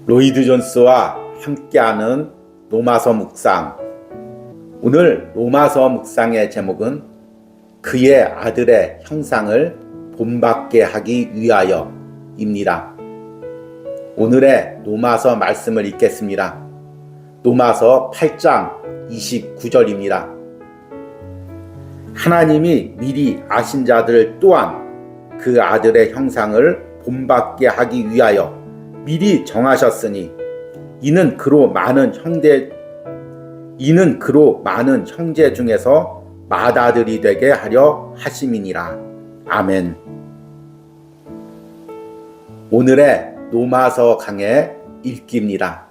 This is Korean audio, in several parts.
로이드 존스와 함께하는 로마서 묵상. 오늘 로마서 묵상의 제목은 그의 아들의 형상을 본받게 하기 위하여입니다. 오늘의 로마서 말씀을 읽겠습니다. 로마서 8장 29절입니다. 하나님이 미리 아신 자들 또한 그 아들의 형상을 본받게 하기 위하여 미리 정하셨으니 이는 그로 많은 형제 중에서 맏아들이 되게 하려 하심이니라. 아멘. 오늘의 로마서 강의 읽기입니다.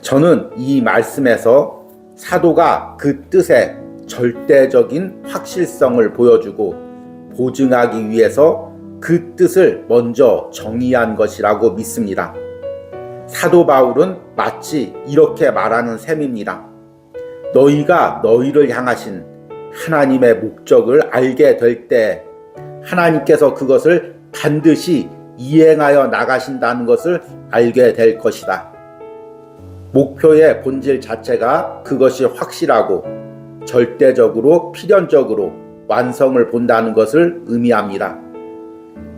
저는 이 말씀에서 사도가 그 뜻의 절대적인 확실성을 보여주고 보증하기 위해서 그 뜻을 먼저 정의한 것이라고 믿습니다. 사도 바울은 마치 이렇게 말하는 셈입니다. 너희가 너희를 향하신 하나님의 목적을 알게 될 때 하나님께서 그것을 반드시 이행하여 나가신다는 것을 알게 될 것이다. 목표의 본질 자체가 그것이 확실하고 절대적으로 필연적으로 완성을 본다는 것을 의미합니다.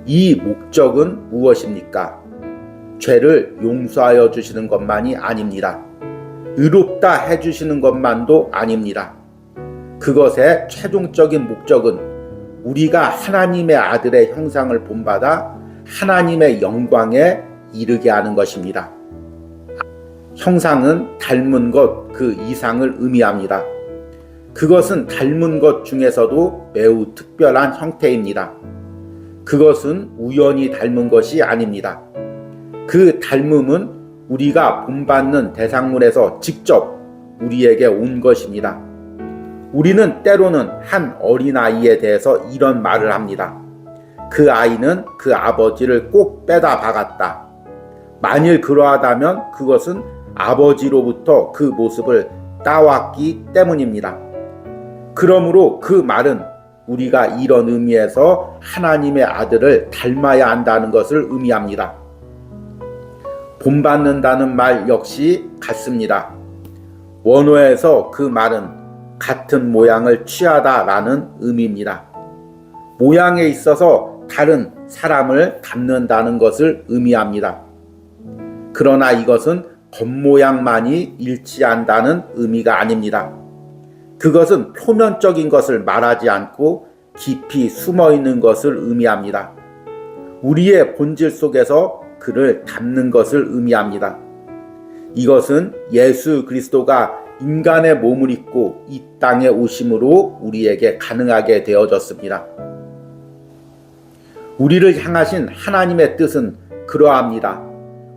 이 목적은 무엇입니까? 죄를 용서하여 주시는 것만이 아닙니다. 의롭다 해주시는 것만도 아닙니다. 그것의 최종적인 목적은 우리가 하나님의 아들의 형상을 본받아 하나님의 영광에 이르게 하는 것입니다. 형상은 닮은 것 그 이상을 의미합니다. 그것은 닮은 것 중에서도 매우 특별한 형태입니다. 그것은 우연히 닮은 것이 아닙니다. 그 닮음은 우리가 본받는 대상물에서 직접 우리에게 온 것입니다. 우리는 때로는 한 어린아이에 대해서 이런 말을 합니다. 그 아이는 그 아버지를 꼭 빼다 박았다. 만일 그러하다면 그것은 아버지로부터 그 모습을 따왔기 때문입니다. 그러므로 그 말은 우리가 이런 의미에서 하나님의 아들을 닮아야 한다는 것을 의미합니다. 본받는다는 말 역시 같습니다. 원어에서 그 말은 같은 모양을 취하다라는 의미입니다. 모양에 있어서 다른 사람을 닮는다는 것을 의미합니다. 그러나 이것은 겉모양만이 일치한다는 의미가 아닙니다. 그것은 표면적인 것을 말하지 않고 깊이 숨어있는 것을 의미합니다. 우리의 본질 속에서 그를 담는 것을 의미합니다. 이것은 예수 그리스도가 인간의 몸을 입고 이 땅에 오심으로 우리에게 가능하게 되어졌습니다. 우리를 향하신 하나님의 뜻은 그러합니다.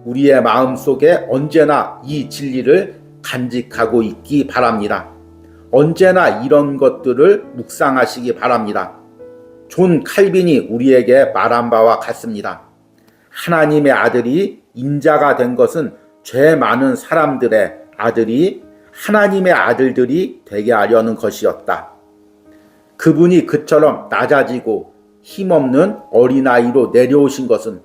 우리의 마음속에 언제나 이 진리를 간직하고 있기 바랍니다. 언제나 이런 것들을 묵상하시기 바랍니다. 존 칼빈이 우리에게 말한 바와 같습니다. 하나님의 아들이 인자가 된 것은 죄 많은 사람들의 아들이 하나님의 아들들이 되게 하려는 것이었다. 그분이 그처럼 낮아지고 힘없는 어린아이로 내려오신 것은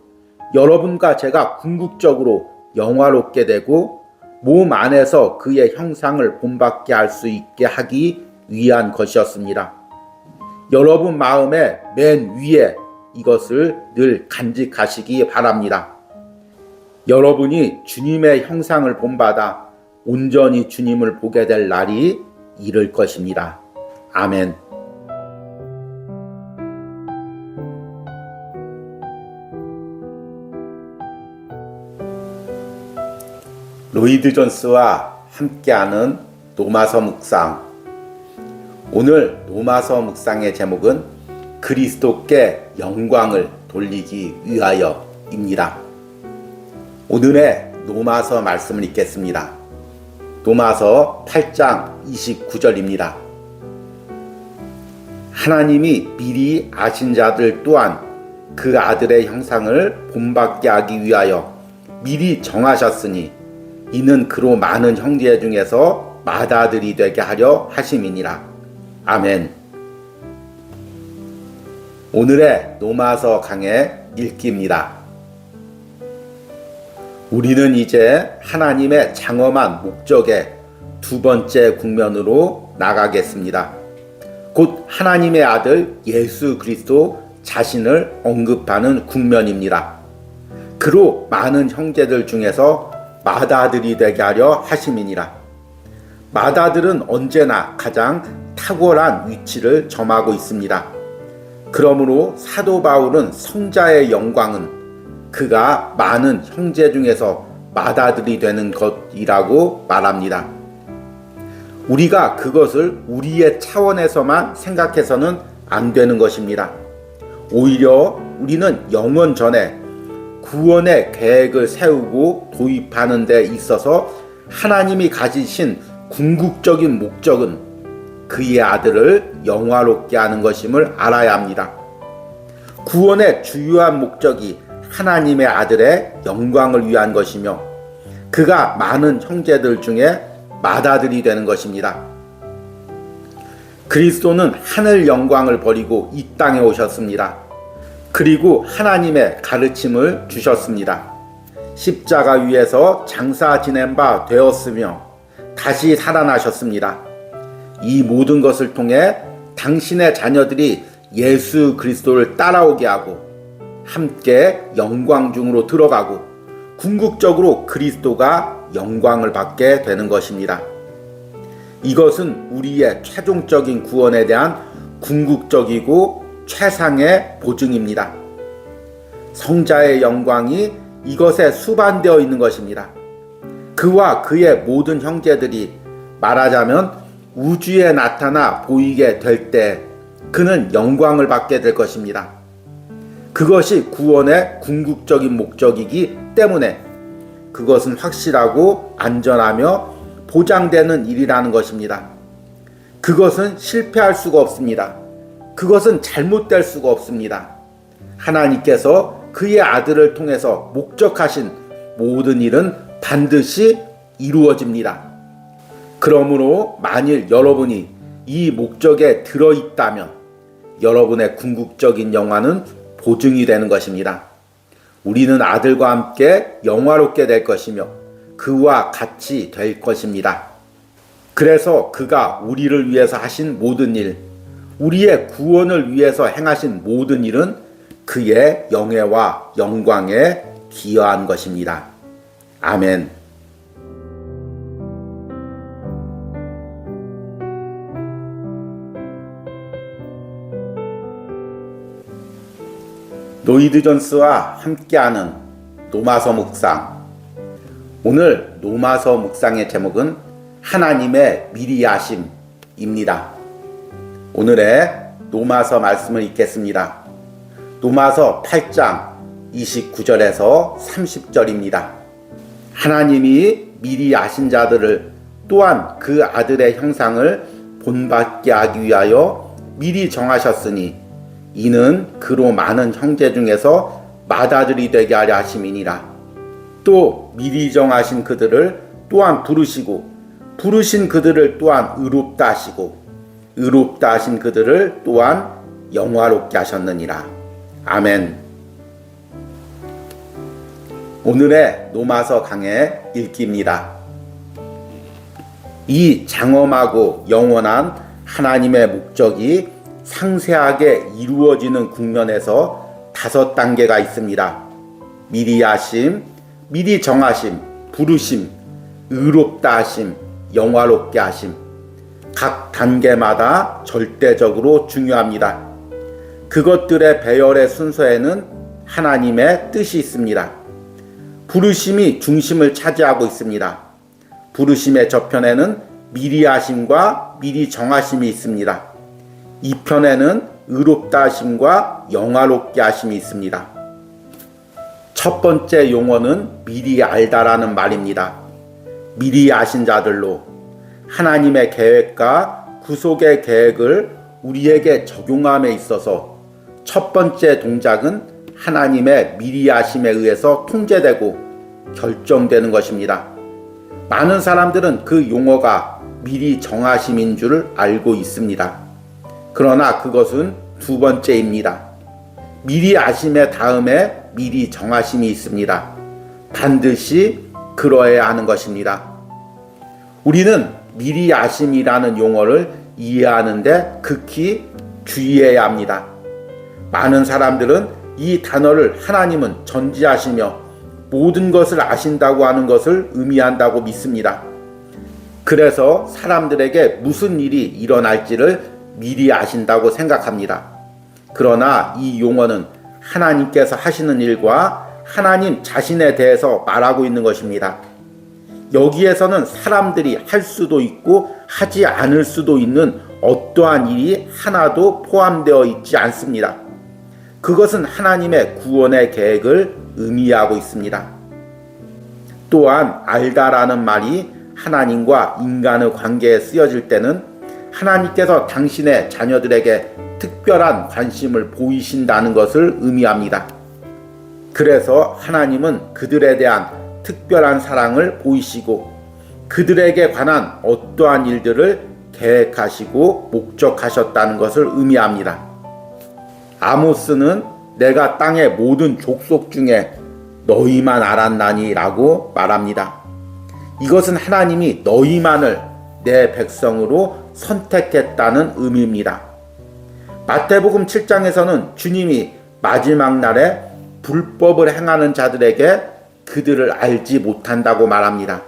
여러분과 제가 궁극적으로 영화롭게 되고 몸 안에서 그의 형상을 본받게 할 수 있게 하기 위한 것이었습니다. 여러분 마음의 맨 위에 이것을 늘 간직하시기 바랍니다. 여러분이 주님의 형상을 본받아 온전히 주님을 보게 될 날이 이를 것입니다. 아멘. 로이드 존스와 함께하는 로마서 묵상. 오늘 로마서 묵상의 제목은 그리스도께 영광을 돌리기 위하여입니다. 오늘의 로마서 말씀을 읽겠습니다. 로마서 8장 29절입니다. 하나님이 미리 아신 자들 또한 그 아들의 형상을 본받게 하기 위하여 미리 정하셨으니 이는 그로 많은 형제 중에서 맏아들이 되게 하려 하심이니라. 아멘. 오늘의 로마서 강의 읽기입니다. 우리는 이제 하나님의 장엄한 목적의 두 번째 국면으로 나가겠습니다. 곧 하나님의 아들 예수 그리스도 자신을 언급하는 국면입니다. 그로 많은 형제들 중에서 맏아들이 되게 하려 하심이니라. 맏아들은 언제나 가장 탁월한 위치를 점하고 있습니다. 그러므로 사도 바울은 성자의 영광은 그가 많은 형제 중에서 맏아들이 되는 것이라고 말합니다. 우리가 그것을 우리의 차원에서만 생각해서는 안 되는 것입니다. 오히려 우리는 영원 전에 구원의 계획을 세우고 도입하는 데 있어서 하나님이 가지신 궁극적인 목적은 그의 아들을 영화롭게 하는 것임을 알아야 합니다. 구원의 주요한 목적이 하나님의 아들의 영광을 위한 것이며 그가 많은 형제들 중에 맏아들이 되는 것입니다. 그리스도는 하늘 영광을 버리고 이 땅에 오셨습니다. 그리고 하나님의 가르침을 주셨습니다. 십자가 위에서 장사 지낸 바 되었으며 다시 살아나셨습니다. 이 모든 것을 통해 당신의 자녀들이 예수 그리스도를 따라오게 하고 함께 영광 중으로 들어가고 궁극적으로 그리스도가 영광을 받게 되는 것입니다. 이것은 우리의 최종적인 구원에 대한 궁극적이고 최상의 보증입니다. 성자의 영광이 이것에 수반되어 있는 것입니다. 그와 그의 모든 형제들이 말하자면 우주에 나타나 보이게 될 때 그는 영광을 받게 될 것입니다. 그것이 구원의 궁극적인 목적이기 때문에 그것은 확실하고 안전하며 보장되는 일이라는 것입니다. 그것은 실패할 수가 없습니다. 그것은 잘못될 수가 없습니다. 하나님께서 그의 아들을 통해서 목적하신 모든 일은 반드시 이루어집니다. 그러므로 만일 여러분이 이 목적에 들어있다면 여러분의 궁극적인 영화는 보증이 되는 것입니다. 우리는 아들과 함께 영화롭게 될 것이며 그와 같이 될 것입니다. 그래서 그가 우리를 위해서 하신 모든 일, 우리의 구원을 위해서 행하신 모든 일은 그의 영예와 영광에 기여한 것입니다. 아멘. 노이드 존스와 함께하는 노마서 묵상. 오늘 노마서 묵상의 제목은 하나님의 미리 아심입니다. 오늘의 노마서 말씀을 읽겠습니다. 노마서 8장 29절에서 30절입니다. 하나님이 미리 아신 자들을 또한 그 아들의 형상을 본받게 하기 위하여 미리 정하셨으니 이는 그로 많은 형제 중에서 맏아들이 되게 하려 하심이니라. 또 미리 정하신 그들을 또한 부르시고 부르신 그들을 또한 의롭다 하시고 의롭다 하신 그들을 또한 영화롭게 하셨느니라. 아멘. 오늘의 노마서 강의 읽기입니다. 이 장엄하고 영원한 하나님의 목적이 상세하게 이루어지는 국면에서 5단계가 있습니다. 미리 아심, 미리 정하심, 부르심, 의롭다 하심, 영화롭게 하심. 각 단계마다 절대적으로 중요합니다. 그것들의 배열의 순서에는 하나님의 뜻이 있습니다. 부르심이 중심을 차지하고 있습니다. 부르심의 저편에는 미리 아심과 미리 정하심이 있습니다. 이 편에는 의롭다 하심과 영화롭게 하심이 있습니다. 첫 번째 용어는 미리 알다라는 말입니다. 미리 아신 자들로 하나님의 계획과 구속의 계획을 우리에게 적용함에 있어서 첫 번째 동작은 하나님의 미리 아심에 의해서 통제되고 결정되는 것입니다. 많은 사람들은 그 용어가 미리 정하심인 줄 알고 있습니다. 그러나 그것은 두 번째입니다. 미리 아심의 다음에 미리 정하심이 있습니다. 반드시 그러해야 하는 것입니다. 우리는 미리 아심이라는 용어를 이해하는데 극히 주의해야 합니다. 많은 사람들은 이 단어를 하나님은 전지하시며 모든 것을 아신다고 하는 것을 의미한다고 믿습니다. 그래서 사람들에게 무슨 일이 일어날지를 미리 아신다고 생각합니다. 그러나 이 용어는 하나님께서 하시는 일과 하나님 자신에 대해서 말하고 있는 것입니다. 여기에서는 사람들이 할 수도 있고 하지 않을 수도 있는 어떠한 일이 하나도 포함되어 있지 않습니다. 그것은 하나님의 구원의 계획을 의미하고 있습니다. 또한 알다라는 말이 하나님과 인간의 관계에 쓰여질 때는 하나님께서 당신의 자녀들에게 특별한 관심을 보이신다는 것을 의미합니다. 그래서 하나님은 그들에 대한 특별한 사랑을 보이시고 그들에게 관한 어떠한 일들을 계획하시고 목적하셨다는 것을 의미합니다. 아모스는 내가 땅의 모든 족속 중에 너희만 알았나니 라고 말합니다. 이것은 하나님이 너희만을 내 백성으로 선택했다는 의미입니다. 마태복음 7장에서는 주님이 마지막 날에 불법을 행하는 자들에게 그들을 알지 못한다고 말합니다.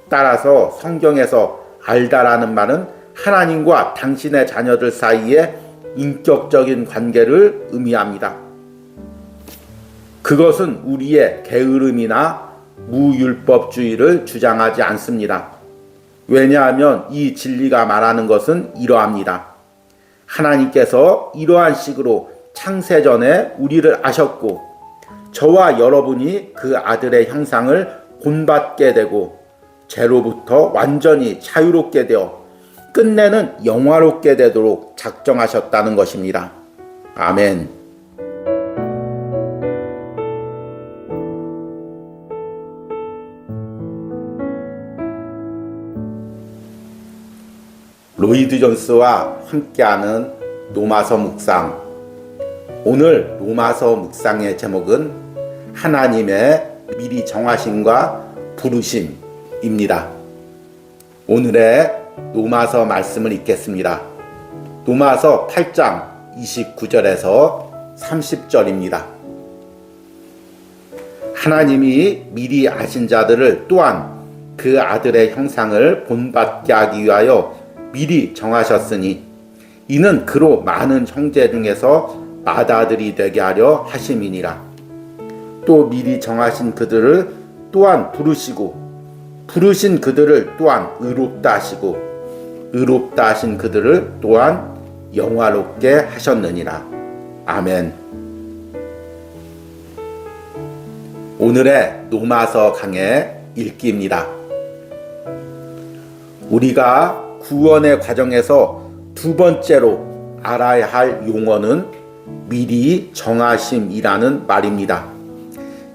따라서 성경에서 알다라는 말은 하나님과 당신의 자녀들 사이에 인격적인 관계를 의미합니다. 그것은 우리의 게으름이나 무율법주의를 주장하지 않습니다. 왜냐하면 이 진리가 말하는 것은 이러합니다. 하나님께서 이러한 식으로 창세전에 우리를 아셨고 저와 여러분이 그 아들의 형상을 본받게 되고 죄로부터 완전히 자유롭게 되어 끝내는 영화롭게 되도록 작정하셨다는 것입니다. 아멘. 로이드 존스와 함께하는 로마서 묵상. 오늘 로마서 묵상의 제목은 하나님의 미리 정하심과 부르심입니다. 오늘의 로마서 말씀을 읽겠습니다. 로마서 8장 29절에서 30절입니다. 하나님이 미리 아신 자들을 또한 그 아들의 형상을 본받게 하기 위하여 미리 정하셨으니 이는 그로 많은 형제 중에서 맏아들이 되게 하려 하심이니라. 또 미리 정하신 그들을 또한 부르시고 부르신 그들을 또한 의롭다 하시고 의롭다 하신 그들을 또한 영화롭게 하셨느니라. 아멘. 오늘의 로마서 강의 읽기입니다. 우리가 구원의 과정에서 두 번째로 알아야 할 용어는 미리 정하심이라는 말입니다.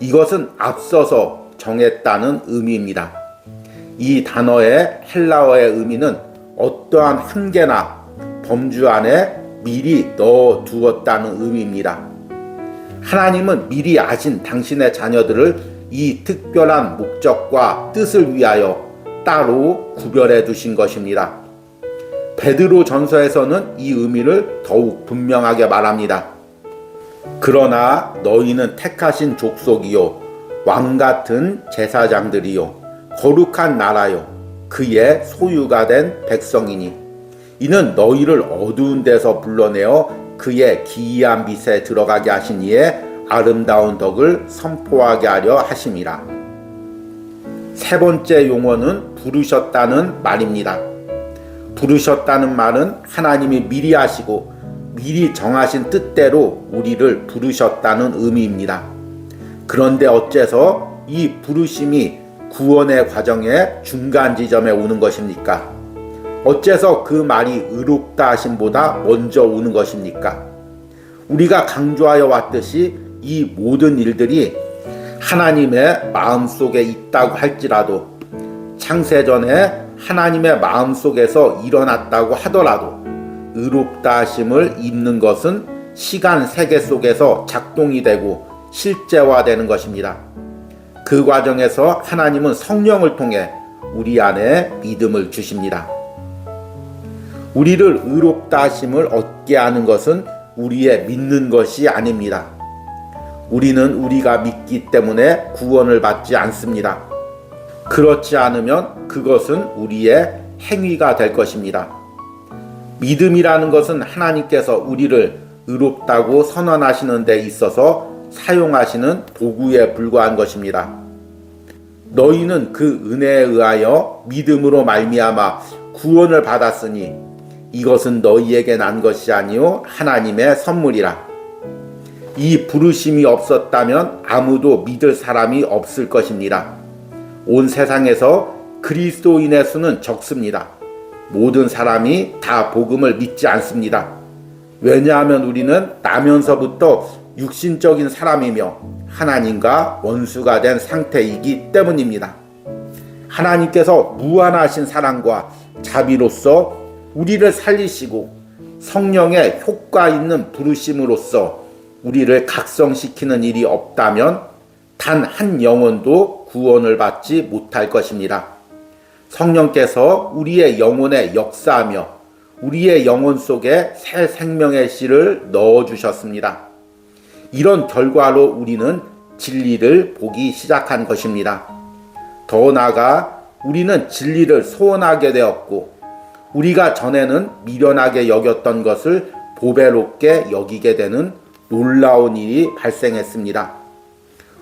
이것은 앞서서 정했다는 의미입니다. 이 단어의 헬라어의 의미는 어떠한 한계나 범주 안에 미리 넣어 두었다는 의미입니다. 하나님은 미리 아신 당신의 자녀들을 이 특별한 목적과 뜻을 위하여 따로 구별해 두신 것입니다. 베드로 전서에서는 이 의미를 더욱 분명하게 말합니다. 그러나 너희는 택하신 족속이요 왕같은 제사장들이요 거룩한 나라요 그의 소유가 된 백성이니 이는 너희를 어두운 데서 불러내어 그의 기이한 빛에 들어가게 하신 이의 아름다운 덕을 선포하게 하려 하심이라. 세 번째 용어는 부르셨다는 말입니다. 부르셨다는 말은 하나님이 미리 하시고 미리 정하신 뜻대로 우리를 부르셨다는 의미입니다. 그런데 어째서 이 부르심이 구원의 과정의 중간 지점에 오는 것입니까? 어째서 그 말이 의롭다 하심보다 먼저 오는 것입니까? 우리가 강조하여 왔듯이 이 모든 일들이 하나님의 마음속에 있다고 할지라도 창세전에 하나님의 마음속에서 일어났다고 하더라도 의롭다 하심을 입는 것은 시간 세계 속에서 작동이 되고 실제화되는 것입니다. 그 과정에서 하나님은 성령을 통해 우리 안에 믿음을 주십니다. 우리를 의롭다 하심을 얻게 하는 것은 우리의 믿는 것이 아닙니다. 우리는 우리가 믿기 때문에 구원을 받지 않습니다. 그렇지 않으면 그것은 우리의 행위가 될 것입니다. 믿음이라는 것은 하나님께서 우리를 의롭다고 선언하시는 데 있어서 사용하시는 도구에 불과한 것입니다. 너희는 그 은혜에 의하여 믿음으로 말미암아 구원을 받았으니 이것은 너희에게 난 것이 아니요 하나님의 선물이라. 이 부르심이 없었다면 아무도 믿을 사람이 없을 것입니다. 온 세상에서 그리스도인의 수는 적습니다. 모든 사람이 다 복음을 믿지 않습니다. 왜냐하면 우리는 나면서부터 육신적인 사람이며 하나님과 원수가 된 상태이기 때문입니다. 하나님께서 무한하신 사랑과 자비로서 우리를 살리시고 성령의 효과 있는 부르심으로써 우리를 각성시키는 일이 없다면 단 한 영혼도 구원을 받지 못할 것입니다. 성령께서 우리의 영혼에 역사하며 우리의 영혼 속에 새 생명의 씨를 넣어주셨습니다. 이런 결과로 우리는 진리를 보기 시작한 것입니다. 더 나아가 우리는 진리를 소원하게 되었고 우리가 전에는 미련하게 여겼던 것을 보배롭게 여기게 되는 놀라운 일이 발생했습니다.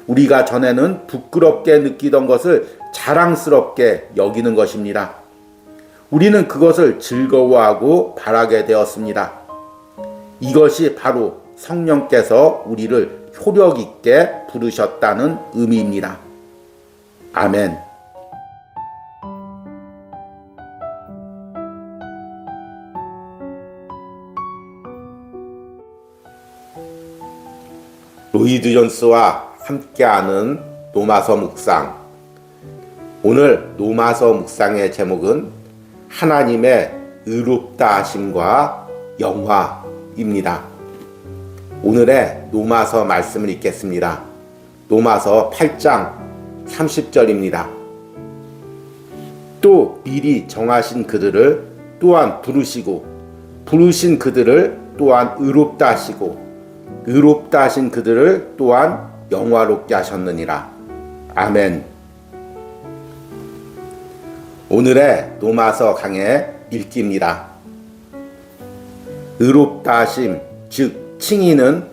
우리가 전에는 부끄럽게 느끼던 것을 자랑스럽게 여기는 것입니다. 우리는 그것을 즐거워하고 바라게 되었습니다. 이것이 바로 성령께서 우리를 효력 있게 부르셨다는 의미입니다. 아멘. 로이드 존스와 함께하는 노마서 묵상. 오늘 노마서 묵상의 제목은 하나님의 의롭다 하심과 영화입니다. 오늘의 노마서 말씀을 읽겠습니다. 노마서 8장 30절입니다. 또 미리 정하신 그들을 또한 부르시고 부르신 그들을 또한 의롭다 하시고 의롭다 하신 그들을 또한 영화롭게 하셨느니라. 아멘. 오늘의 노마서 강의 읽기입니다. 의롭다 하심, 즉 칭의는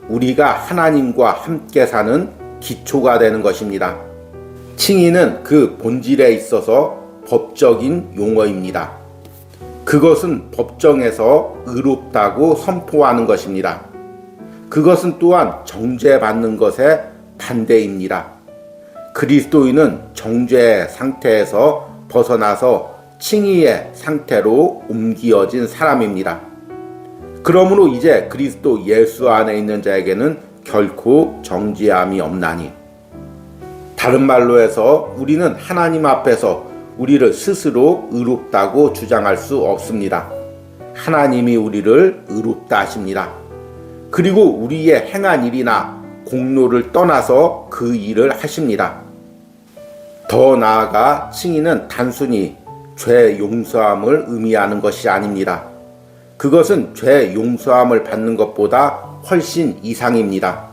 우리가 하나님과 함께 사는 기초가 되는 것입니다. 칭의는 그 본질에 있어서 법적인 용어입니다. 그것은 법정에서 의롭다고 선포하는 것입니다. 그것은 또한 정죄받는 것의 반대입니다. 그리스도인은 정죄의 상태에서 벗어나서 칭의의 상태로 옮겨진 사람입니다. 그러므로 이제 그리스도 예수 안에 있는 자에게는 결코 정죄함이 없나니. 다른 말로 해서 우리는 하나님 앞에서 우리를 스스로 의롭다고 주장할 수 없습니다. 하나님이 우리를 의롭다 하십니다. 그리고 우리의 행한 일이나 공로를 떠나서 그 일을 하십니다. 더 나아가 칭의는 단순히 죄 용서함을 의미하는 것이 아닙니다. 그것은 죄 용서함을 받는 것보다 훨씬 이상입니다.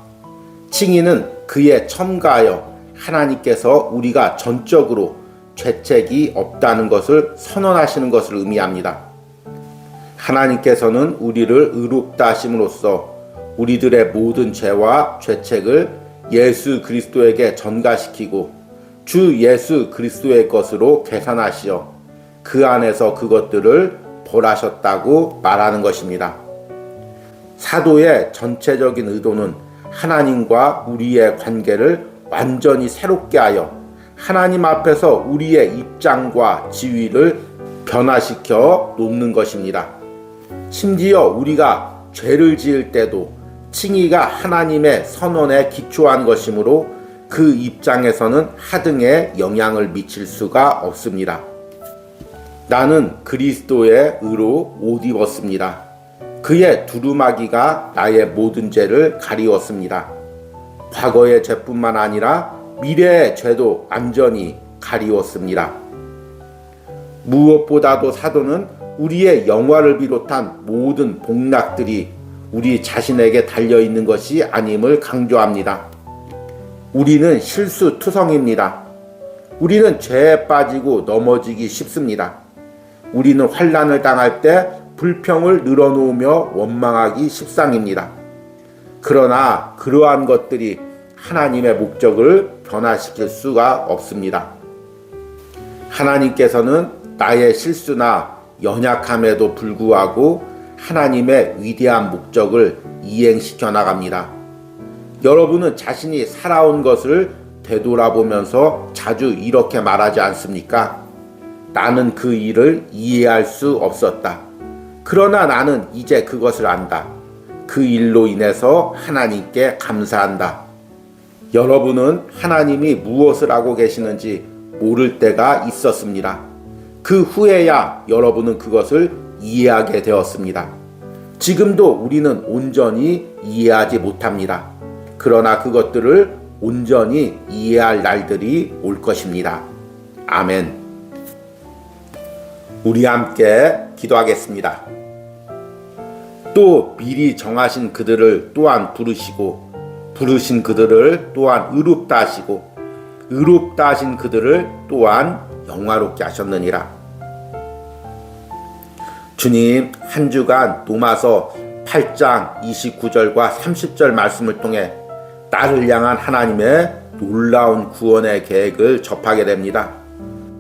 칭의는 그에 첨가하여 하나님께서 우리가 전적으로 죄책이 없다는 것을 선언하시는 것을 의미합니다. 하나님께서는 우리를 의롭다 하심으로써 우리들의 모든 죄와 죄책을 예수 그리스도에게 전가시키고 주 예수 그리스도의 것으로 계산하시어 그 안에서 그것들을 벌하셨다고 말하는 것입니다. 사도의 전체적인 의도는 하나님과 우리의 관계를 완전히 새롭게 하여 하나님 앞에서 우리의 입장과 지위를 변화시켜 놓는 것입니다. 심지어 우리가 죄를 지을 때도 칭의가 하나님의 선언에 기초한 것이므로 그 입장에서는 하등에 영향을 미칠 수가 없습니다. 나는 그리스도의 의로 옷 입었습니다. 그의 두루마기가 나의 모든 죄를 가리웠습니다. 과거의 죄뿐만 아니라 미래의 죄도 완전히 가리웠습니다. 무엇보다도 사도는 우리의 영화를 비롯한 모든 복락들이 우리 자신에게 달려있는 것이 아님을 강조합니다. 우리는 실수투성입니다. 우리는 죄에 빠지고 넘어지기 쉽습니다. 우리는 환난을 당할 때 불평을 늘어놓으며 원망하기 십상입니다. 그러나 그러한 것들이 하나님의 목적을 변화시킬 수가 없습니다. 하나님께서는 나의 실수나 연약함에도 불구하고 하나님의 위대한 목적을 이행시켜 나갑니다. 여러분은 자신이 살아온 것을 되돌아보면서 자주 이렇게 말하지 않습니까? 나는 그 일을 이해할 수 없었다. 그러나 나는 이제 그것을 안다. 그 일로 인해서 하나님께 감사한다. 여러분은 하나님이 무엇을 하고 계시는지 모를 때가 있었습니다. 그 후에야 여러분은 그것을 이해하게 되었습니다. 지금도 우리는 온전히 이해하지 못합니다. 그러나 그것들을 온전히 이해할 날들이 올 것입니다. 아멘. 우리 함께 기도하겠습니다. 또 미리 정하신 그들을 또한 부르시고 부르신 그들을 또한 의롭다 하시고 의롭다 하신 그들을 또한 영화롭게 하셨느니라. 주님, 한 주간 로마서 8장 29절과 30절 말씀을 통해 나를 향한 하나님의 놀라운 구원의 계획을 접하게 됩니다.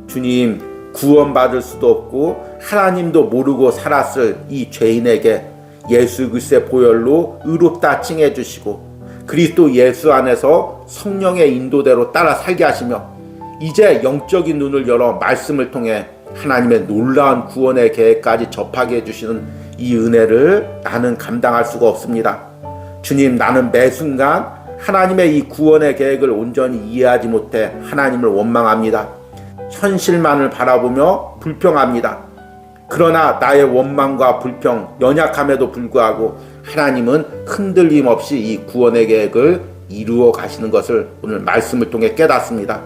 주님, 구원받을 수도 없고 하나님도 모르고 살았을 이 죄인에게 예수 그리스도의 보혈로 의롭다 칭해 주시고 그리스도 예수 안에서 성령의 인도대로 따라 살게 하시며 이제 영적인 눈을 열어 말씀을 통해 하나님의 놀라운 구원의 계획까지 접하게 해주시는 이 은혜를 나는 감당할 수가 없습니다. 주님, 나는 매 순간 하나님의 이 구원의 계획을 온전히 이해하지 못해 하나님을 원망합니다. 현실만을 바라보며 불평합니다. 그러나 나의 원망과 불평, 연약함에도 불구하고 하나님은 흔들림 없이 이 구원의 계획을 이루어 가시는 것을 오늘 말씀을 통해 깨닫습니다.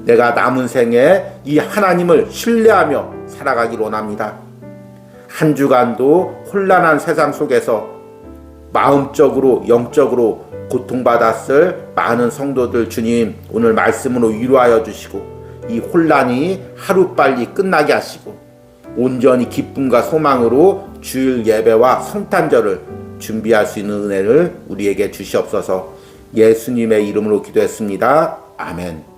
내가 남은 생에 이 하나님을 신뢰하며 살아가길 원합니다. 한 주간도 혼란한 세상 속에서 마음적으로 영적으로 고통받았을 많은 성도들 주님 오늘 말씀으로 위로하여 주시고 이 혼란이 하루빨리 끝나게 하시고 온전히 기쁨과 소망으로 주일 예배와 성탄절을 준비할 수 있는 은혜를 우리에게 주시옵소서. 예수님의 이름으로 기도했습니다. 아멘.